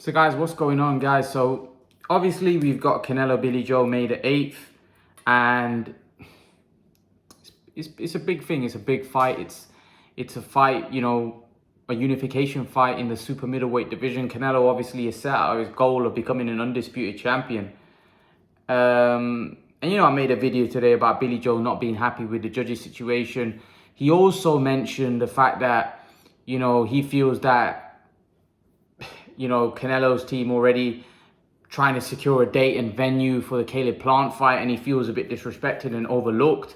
So guys, what's going on, guys? So obviously we've got Canelo Billy Joe May the 8th, and it's a big thing. It's a big fight. It's a fight, a unification fight in the super middleweight division. Canelo obviously has set out his goal of becoming an undisputed champion. And I made a video today about Billy Joe not being happy with the judges situation. He also mentioned the fact that, he feels that Canelo's team already trying to secure a date and venue for the Caleb Plant fight, and he feels a bit disrespected and overlooked.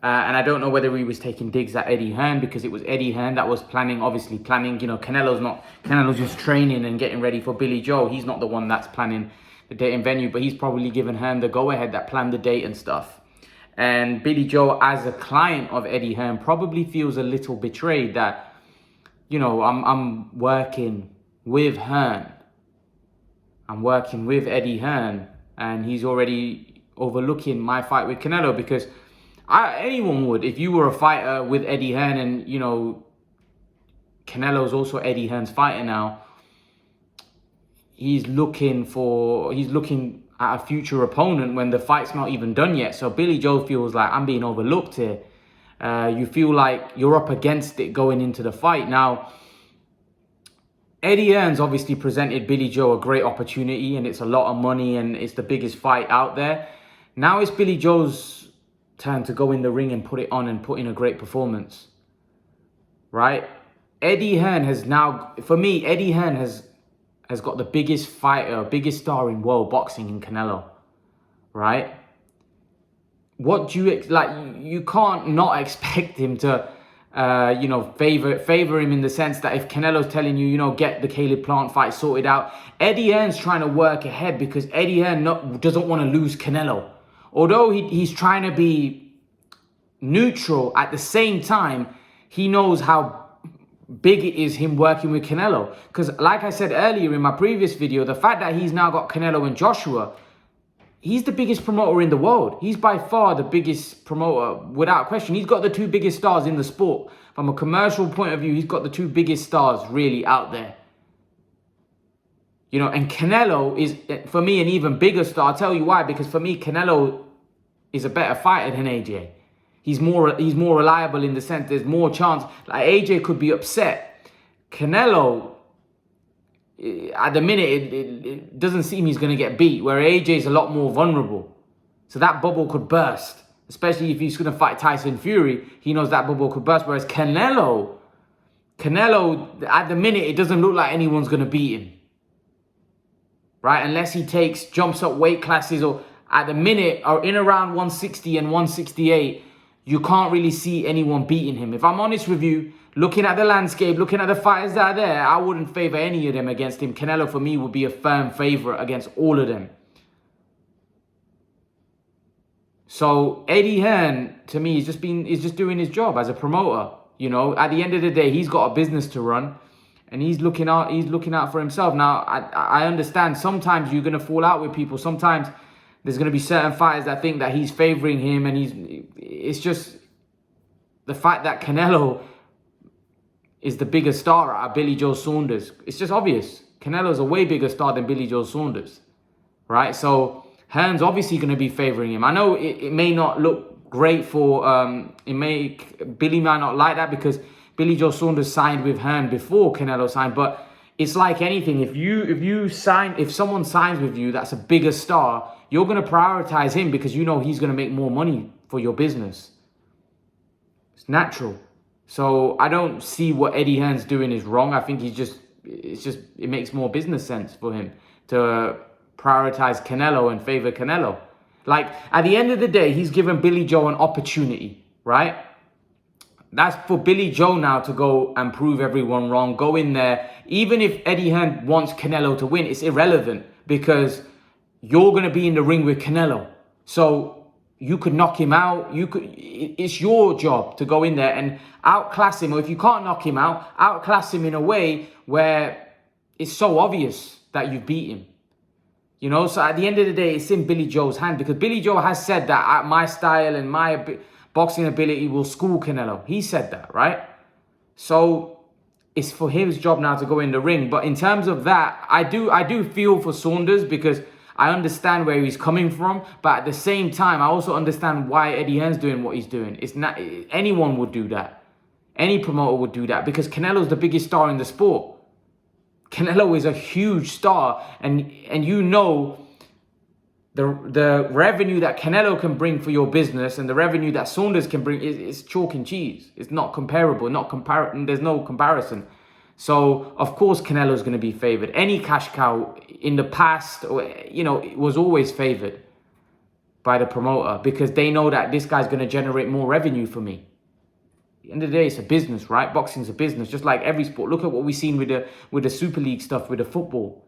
And I don't know whether he was taking digs at Eddie Hearn, because it was Eddie Hearn that was planning. Canelo's just training and getting ready for Billy Joe. He's not the one that's planning the date and venue, but he's probably given Hearn the go-ahead that planned the date and stuff. And Billy Joe, as a client of Eddie Hearn, probably feels a little betrayed that, I'm working with Hearn. I'm working with Eddie Hearn, and he's already overlooking my fight with Canelo, because anyone would, if you were a fighter with Eddie Hearn, and Canelo's also Eddie Hearn's fighter now, he's looking at a future opponent when the fight's not even done yet. So Billy Joe feels like, I'm being overlooked here. You feel like you're up against it going into the fight. Now, Eddie Hearn's obviously presented Billy Joe a great opportunity, and it's a lot of money, and it's the biggest fight out there. Now it's Billy Joe's turn to go in the ring and put it on and put in a great performance, right? Eddie Hearn has now, for me, Eddie Hearn has got the biggest fighter, biggest star in world boxing in Canelo, right? What do you like? You can't not expect him to, favor him, in the sense that if Canelo's telling you, get the Caleb Plant fight sorted out, Eddie Hearn's trying to work ahead, because Eddie Hearn doesn't want to lose Canelo. Although he's trying to be neutral, at the same time, he knows how big it is him working with Canelo. Because like I said earlier in my previous video, the fact that he's now got Canelo and Joshua, he's the biggest promoter in the world. He's by far the biggest promoter, without question. He's got the two biggest stars in the sport. From a commercial point of view, he's got the two biggest stars really out there. And Canelo is, for me, an even bigger star. I'll tell you why. Because for me, Canelo is a better fighter than AJ. He's more reliable, in the sense there's more chance. Like, AJ could be upset. Canelo, at the minute, it doesn't seem he's going to get beat, where AJ's a lot more vulnerable. So that bubble could burst, especially if he's going to fight Tyson Fury. He knows that bubble could burst, whereas Canelo, at the minute, it doesn't look like anyone's going to beat him, right? Unless he jumps up weight classes, or at the minute, or in around 160 and 168, you can't really see anyone beating him. If I'm honest with you, looking at the landscape, looking at the fighters that are there, I wouldn't favor any of them against him. Canelo, for me, would be a firm favorite against all of them. So Eddie Hearn, to me, is just doing his job as a promoter. At the end of the day, he's got a business to run, and he's looking out for himself. Now, I understand sometimes you're gonna fall out with people. Sometimes there's going to be certain fighters that think that he's favoring him, and it's just the fact that Canelo is the bigger star out of Billy Joe Saunders. It's just obvious. Canelo's a way bigger star than Billy Joe Saunders, right? So Hearn's obviously going to be favoring him. I know it may not look great for, Billy might not like that, because Billy Joe Saunders signed with Hearn before Canelo signed, but it's like anything. If someone signs with you that's a bigger star, you're going to prioritize him, because he's going to make more money for your business. It's natural. So I don't see what Eddie Hearn's doing is wrong. I think it makes more business sense for him to prioritize Canelo and favor Canelo. Like, at the end of the day, he's given Billy Joe an opportunity, right? That's for Billy Joe now to go and prove everyone wrong. Go in there. Even if Eddie Hearn wants Canelo to win, it's irrelevant, because you're going to be in the ring with Canelo. So you could knock him out. It's your job to go in there and outclass him. Or if you can't knock him out, outclass him in a way where it's so obvious that you've beat him. So at the end of the day, it's in Billy Joe's hand, because Billy Joe has said that my style and my boxing ability will school Canelo. He said that, right? So it's for his job now to go in the ring. But in terms of that, I do feel for Saunders, because I understand where he's coming from. But at the same time, I also understand why Eddie Hearn's doing what he's doing. It's not, anyone would do that. Any promoter would do that, because Canelo's the biggest star in the sport. Canelo is a huge star, and you know the revenue that Canelo can bring for your business and the revenue that Saunders can bring is chalk and cheese. It's not comparable, there's no comparison. So, of course, Canelo's going to be favored. Any cash cow in the past, it was always favored by the promoter, because they know that this guy's going to generate more revenue for me. At the end of the day, it's a business, right? Boxing's a business, just like every sport. Look at what we've seen with the Super League stuff, with the football.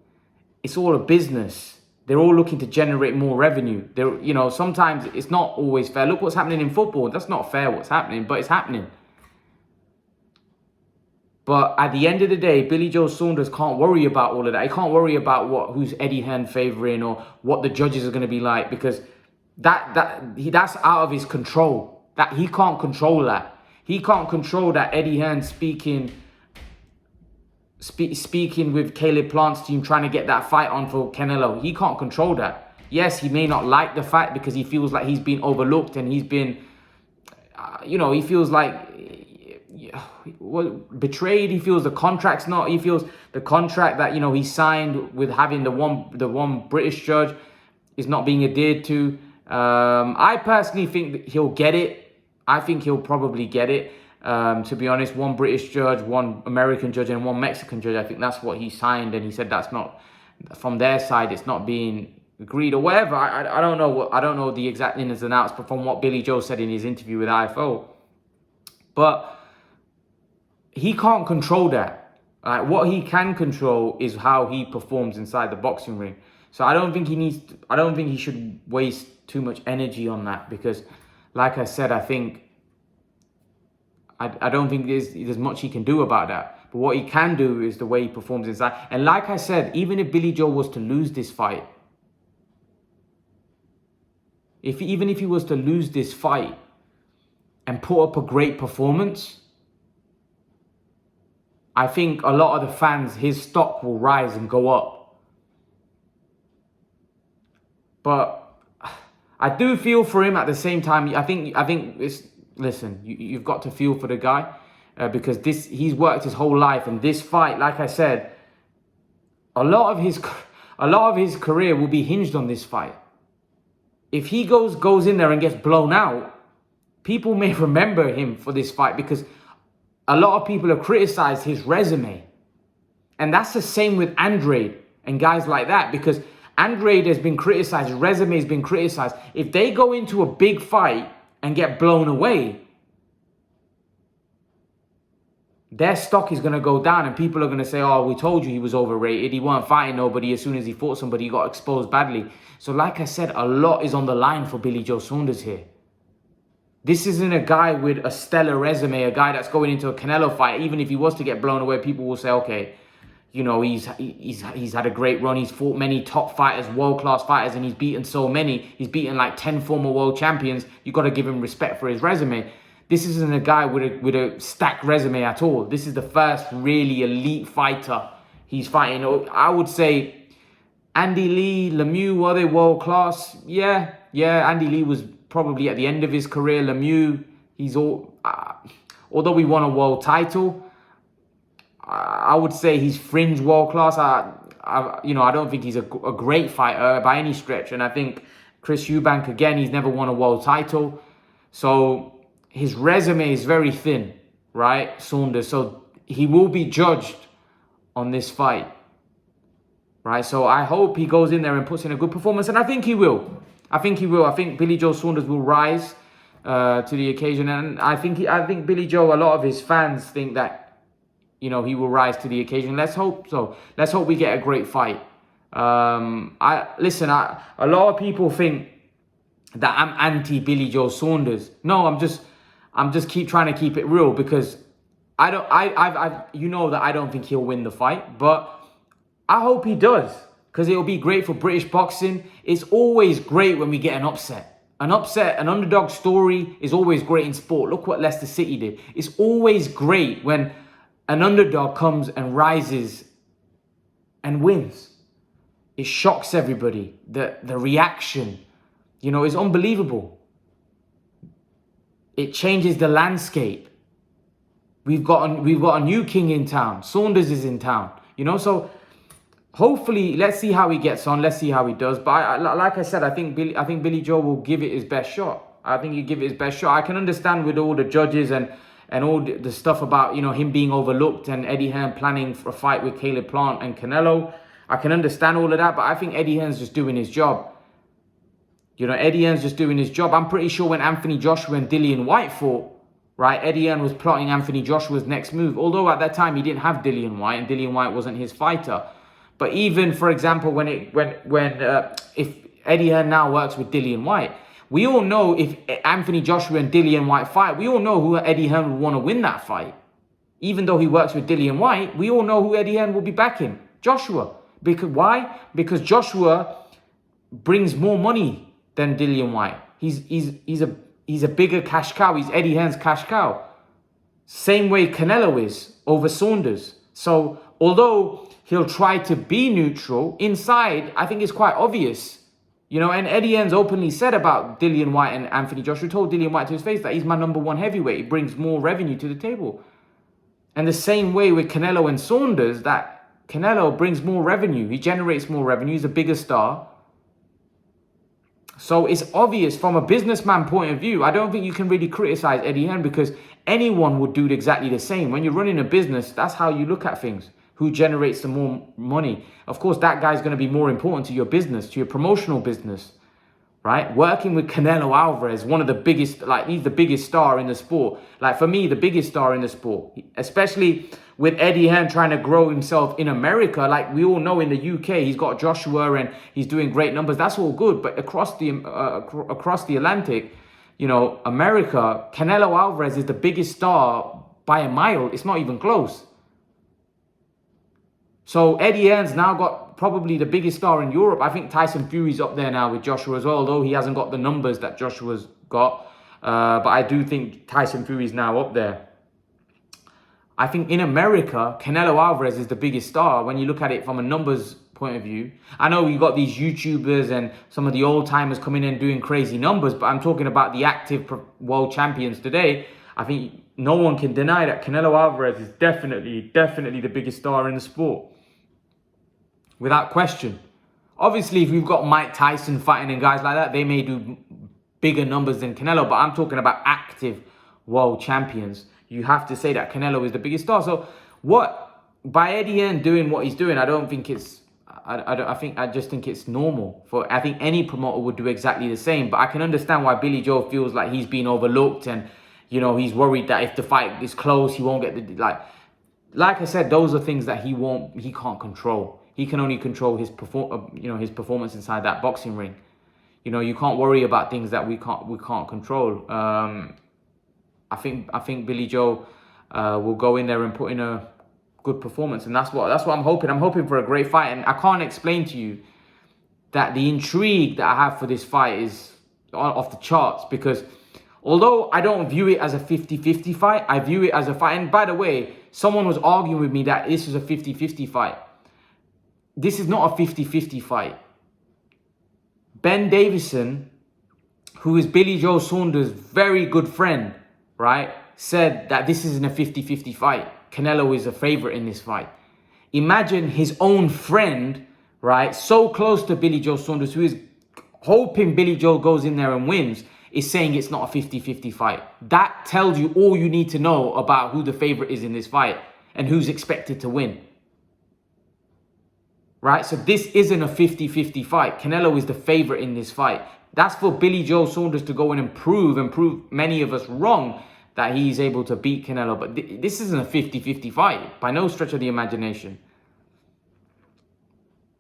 It's all a business. They're all looking to generate more revenue. Sometimes it's not always fair. Look what's happening in football. That's not fair what's happening, but it's happening. But at the end of the day, Billy Joe Saunders can't worry about all of that. He can't worry about who's Eddie Hearn favouring or what the judges are going to be like, because that's out of his control. That he can't control that. He can't control that Eddie Hearn speaking with Caleb Plant's team, trying to get that fight on for Canelo. He can't control that. Yes, he may not like the fight because he feels like he's been overlooked and he's been, he feels like betrayed. He feels the contract's not. He feels the contract that he signed with having the one British judge is not being adhered to. I personally think that he'll get it. I think he'll probably get it. To be honest, one British judge, one American judge, and one Mexican judge. I think that's what he signed, and he said that's not from their side. It's not being agreed or whatever. I don't know. I don't know the exact ins and outs, but from what Billy Joe said in his interview with IFO, but he can't control that. What he can control is how he performs inside the boxing ring. So I don't think he should waste too much energy on that, because, like I said, I don't think there's much he can do about that. But what he can do is the way he performs inside. And like I said, even if Billy Joe was to lose this fight, even if he was to lose this fight and put up a great performance, I think a lot of the fans, his stock will rise and go up. But I do feel for him at the same time. I think it's... Listen, you've got to feel for the guy, because he's worked his whole life, and this fight, like I said, a lot of his career will be hinged on this fight. If he goes in there and gets blown out, people may remember him for this fight, because a lot of people have criticized his resume, and that's the same with Andrade and guys like that, because Andrade has been criticized, his resume has been criticized. If they go into a big fight and get blown away, their stock is going to go down, and people are going to say, oh, we told you he was overrated. He weren't fighting nobody. As soon as he fought somebody, he got exposed badly. So like I said, a lot is on the line for Billy Joe Saunders here. This isn't a guy with a stellar resume, a guy that's going into a Canelo fight. Even if he was to get blown away, people will say, okay, he's had a great run. He's fought many top fighters, world-class fighters, and he's beaten so many. He's beaten like 10 former world champions. You've got to give him respect for his resume. This isn't a guy with a stacked resume at all. This is the first really elite fighter he's fighting. I would say Andy Lee, Lemieux, were they world-class? Yeah, Andy Lee was probably at the end of his career. Lemieux, although he won a world title, I would say he's fringe world class. I don't think he's a great fighter by any stretch. And I think Chris Eubank, again, he's never won a world title. So his resume is very thin, right? Saunders. So he will be judged on this fight, right? So I hope he goes in there and puts in a good performance. And I think he will. I think Billy Joe Saunders will rise to the occasion. And I think Billy Joe, a lot of his fans think that, he will rise to the occasion. Let's hope so. Let's hope we get a great fight. A lot of people think that I'm anti Billy Joe Saunders. No, I'm just trying to keep it real, because I don't think he'll win the fight, but I hope he does, because it'll be great for British boxing. It's always great when we get an upset. An underdog story is always great in sport. Look what Leicester City did. It's always great when an underdog comes and rises and wins. It shocks everybody. The reaction, is unbelievable. It changes the landscape. We've got a new king in town. Saunders is in town. So hopefully, let's see how he gets on. Let's see how he does. But like I said, I think Billy Joe will give it his best shot. I think he'll give it his best shot. I can understand with all the judges and all the stuff about, him being overlooked and Eddie Hearn planning for a fight with Caleb Plant and Canelo. I can understand all of that, but I think Eddie Hearn's just doing his job. Eddie Hearn's just doing his job. I'm pretty sure when Anthony Joshua and Dillian White fought, right, Eddie Hearn was plotting Anthony Joshua's next move. Although at that time he didn't have Dillian White and Dillian White wasn't his fighter. But even, for example, if Eddie Hearn now works with Dillian White, we all know if Anthony Joshua and Dillian White fight, we all know who Eddie Hearn would want to win that fight. Even though he works with Dillian White, we all know who Eddie Hearn will be backing. Joshua. Because why? Because Joshua brings more money than Dillian White. He's a bigger cash cow. He's Eddie Hearn's cash cow. Same way Canelo is over Saunders. So although he'll try to be neutral, inside I think it's quite obvious. And Eddie Hearn's openly said about Dillian White and Anthony Joshua, told Dillian White to his face that he's my number one heavyweight. He brings more revenue to the table. And the same way with Canelo and Saunders, that Canelo brings more revenue. He generates more revenue. He's a bigger star. So it's obvious from a businessman point of view. I don't think you can really criticize Eddie Hearn because anyone would do exactly the same. When you're running a business, that's how you look at things. Who generates the more money? Of course, that guy's going to be more important to your business, to your promotional business, right? Working with Canelo Alvarez, one of the biggest, he's the biggest star in the sport. For me, the biggest star in the sport, especially with Eddie Hearn trying to grow himself in America. We all know in the UK, he's got Joshua and he's doing great numbers. That's all good. But across the Atlantic, America, Canelo Alvarez is the biggest star by a mile. It's not even close. So Eddie Hearn's now got probably the biggest star in Europe. I think Tyson Fury's up there now with Joshua as well, although he hasn't got the numbers that Joshua's got. But I do think Tyson Fury's now up there. I think in America, Canelo Alvarez is the biggest star when you look at it from a numbers point of view. I know you got these YouTubers and some of the old timers coming in doing crazy numbers, but I'm talking about the active world champions today. I think no one can deny that Canelo Alvarez is definitely the biggest star in the sport. Without question. Obviously, if you've got Mike Tyson fighting and guys like that, they may do bigger numbers than Canelo, but I'm talking about active world champions. You have to say that Canelo is the biggest star. So by Eddie Hearn doing what he's doing, I don't think it's, I just think it's normal. I think any promoter would do exactly the same, but I can understand why Billy Joe feels like he's been overlooked and, he's worried that if the fight is close, he won't get like I said, those are things that he can't control. He can only control his his performance inside that boxing ring. You can't worry about things that we can't control. I think Billy Joe will go in there and put in a good performance, and that's what I'm hoping. I'm hoping for a great fight, and I can't explain to you that the intrigue that I have for this fight is off the charts, because although I don't view it as a 50-50 fight, I view it as a fight. And by the way, someone was arguing with me that this is a 50-50 fight. This is not a 50-50 fight. Ben Davison, who is Billy Joe Saunders' very good friend, right, said that this isn't a 50-50 fight. Canelo is a favorite in this fight. Imagine his own friend, right, so close to Billy Joe Saunders, who is hoping Billy Joe goes in there and wins, is saying it's not a 50-50 fight. That tells you all you need to know about who the favorite is in this fight and who's expected to win. Right? So this isn't a 50-50 fight. Canelo is the favorite in this fight. That's for Billy Joe Saunders to go in and prove many of us wrong that he's able to beat Canelo. But this isn't a 50-50 fight by no stretch of the imagination.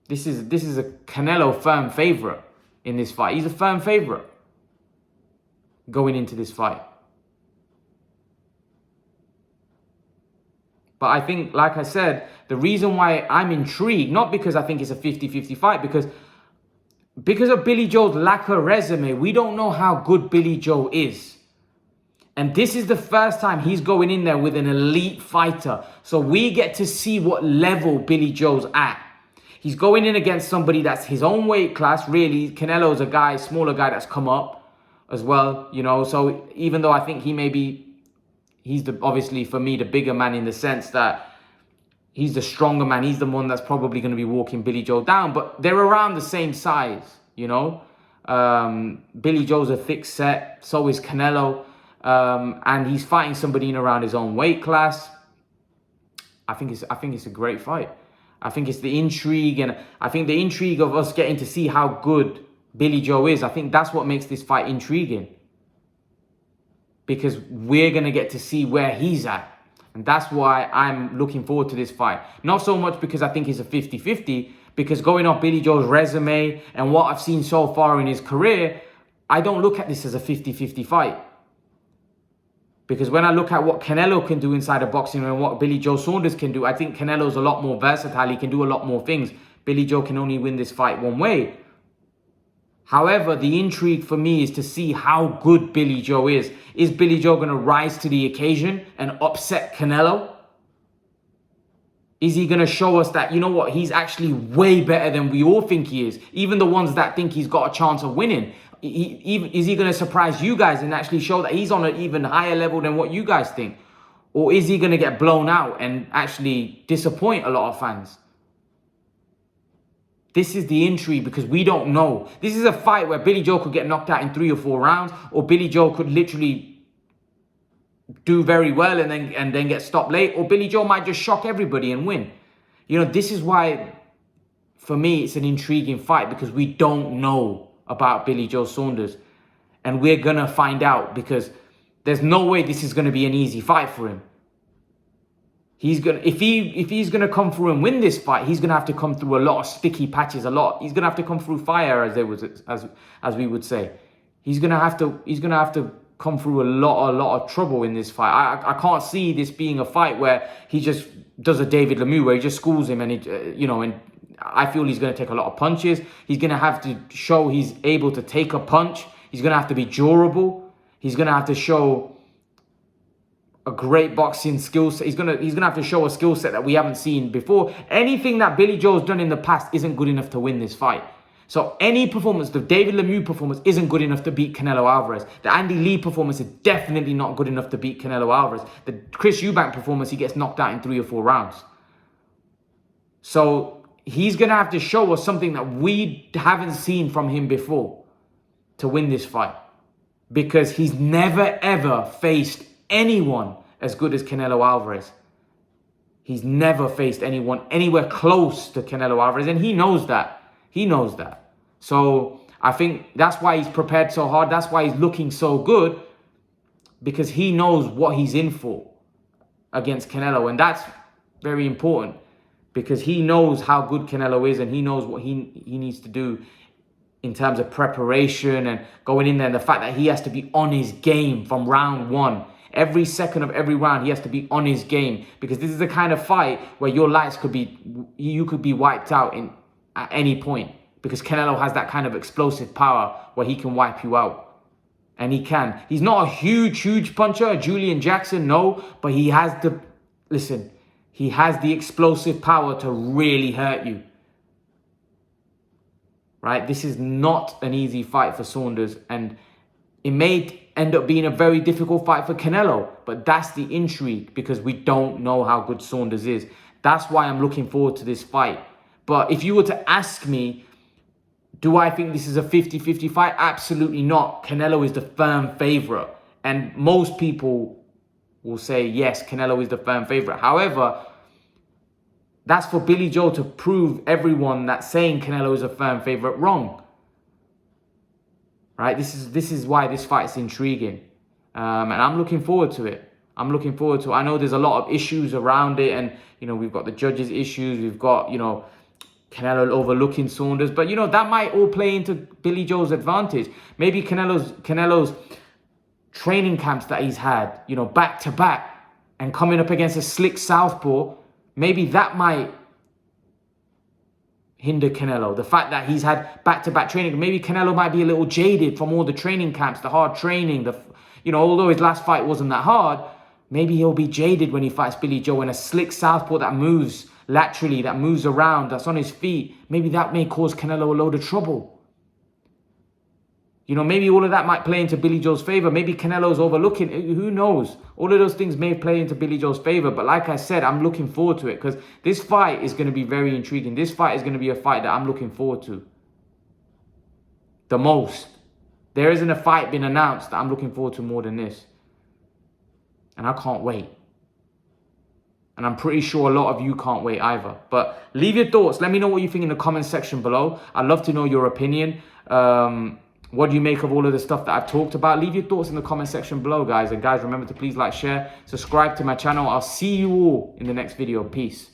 This is a Canelo firm favorite in this fight. He's a firm favorite going into this fight. But I think, like I said, the reason why I'm intrigued, not because I think it's a 50-50 fight, because of Billy Joe's lack of resume, we don't know how good Billy Joe is. And this is the first time he's going in there with an elite fighter. So we get to see what level Billy Joe's at. He's going in against somebody that's his own weight class, really. Canelo's a guy, smaller guy that's come up as well, you know. So even though I think he's obviously for me the bigger man in the sense that he's the stronger man. He's the one that's probably going to be walking Billy Joe down. But they're around the same size, you know. Billy Joe's a thick set. So is Canelo. And he's fighting somebody in around his own weight class. I think it's a great fight. I think it's the intrigue, and I think the intrigue of us getting to see how good Billy Joe is. I think that's what makes this fight intriguing, because we're gonna get to see where he's at, and that's why I'm looking forward to this fight. Not so much because I think it's a 50-50, because going off Billy Joe's resume and what I've seen so far in his career, I don't look at this as a 50-50 fight. Because when I look at what Canelo can do inside of boxing and what Billy Joe Saunders can do, I think Canelo's a lot more versatile. He can do a lot more things. Billy Joe can only win this fight one way. However, the intrigue for me is to see how good Billy Joe is. Is Billy Joe going to rise to the occasion and upset Canelo? Is he going to show us that, you know what, he's actually way better than we all think he is? Even the ones that think he's got a chance of winning. Is he going to surprise you guys and actually show that he's on an even higher level than what you guys think? Or is he going to get blown out and actually disappoint a lot of fans? This is the intrigue, because we don't know. This is a fight where Billy Joe could get knocked out in 3 or 4 rounds, or Billy Joe could literally do very well and then get stopped late, or Billy Joe might just shock everybody and win. You know, this is why, for me, it's an intriguing fight, because we don't know about Billy Joe Saunders, and we're gonna find out, because there's no way this is gonna be an easy fight for him. He's gonna, if he's gonna come through and win this fight, he's gonna have to come through a lot of sticky patches, he's gonna have to come through fire, as we would say. He's gonna have to come through a lot of trouble in this fight. I can't see this being a fight where he just does a David Lemieux, where he just schools him, and and I feel he's going to take a lot of punches. He's going to have to show he's able to take a punch. He's going to have to be durable. He's going to have to show a great boxing skill set. He's going to have to show a skill set that we haven't seen before. Anything that Billy Joe's done in the past isn't good enough to win this fight. So any performance, the David Lemieux performance isn't good enough to beat Canelo Alvarez. The Andy Lee performance is definitely not good enough to beat Canelo Alvarez. The Chris Eubank performance, he gets knocked out in 3 or 4 rounds. So he's going to have to show us something that we haven't seen from him before to win this fight. Because he's never, ever faced anyone as good as Canelo Alvarez. He's never faced anyone anywhere close to Canelo Alvarez, and he knows that. He knows that. So I think that's why he's prepared so hard. That's why he's looking so good, because he knows what he's in for against Canelo. And that's very important, because he knows how good Canelo is, and he knows what he needs to do in terms of preparation and going in there. And the fact that he has to be on his game from round 1. Every second of every round, he has to be on his game, because this is the kind of fight where you could be wiped out at any point, because Canelo has that kind of explosive power where he can wipe you out. And he can. He's not a huge puncher, a Julian Jackson, no, but he has he has the explosive power to really hurt you. Right? This is not an easy fight for Saunders, and it may end up being a very difficult fight for Canelo, but that's the intrigue, because we don't know how good Saunders is. That's why I'm looking forward to this fight. But if you were to ask me, do I think this is a 50-50 fight? Absolutely not. Canelo is the firm favorite, and most people will say, yes, Canelo is the firm favorite. However, that's for Billy Joe to prove everyone that's saying Canelo is a firm favorite wrong. Right? This is why this fight's intriguing. And I'm looking forward to it. I know there's a lot of issues around it, and, we've got the judges' issues. We've got, Canelo overlooking Saunders. But, that might all play into Billy Joe's advantage. Maybe Canelo's training camps that he's had, back to back, and coming up against a slick southpaw, maybe that might hinder Canelo. The fact that he's had back-to-back training, maybe Canelo might be a little jaded from all the training camps, the hard training, you know, although his last fight wasn't that hard, maybe he'll be jaded when he fights Billy Joe, and a slick southpaw that moves laterally, that moves around, that's on his feet. Maybe that may cause Canelo a load of trouble. You know, maybe all of that might play into Billy Joe's favor. Maybe Canelo's overlooking. Who knows? All of those things may play into Billy Joe's favor. But like I said, I'm looking forward to it because this fight is going to be very intriguing. This fight is going to be a fight that I'm looking forward to the most. There isn't a fight been announced that I'm looking forward to more than this. And I can't wait. And I'm pretty sure a lot of you can't wait either. But leave your thoughts. Let me know what you think in the comment section below. I'd love to know your opinion. What do you make of all of the stuff that I've talked about? Leave your thoughts in the comment section below, guys. And guys, remember to please like, share, subscribe to my channel. I'll see you all in the next video. Peace.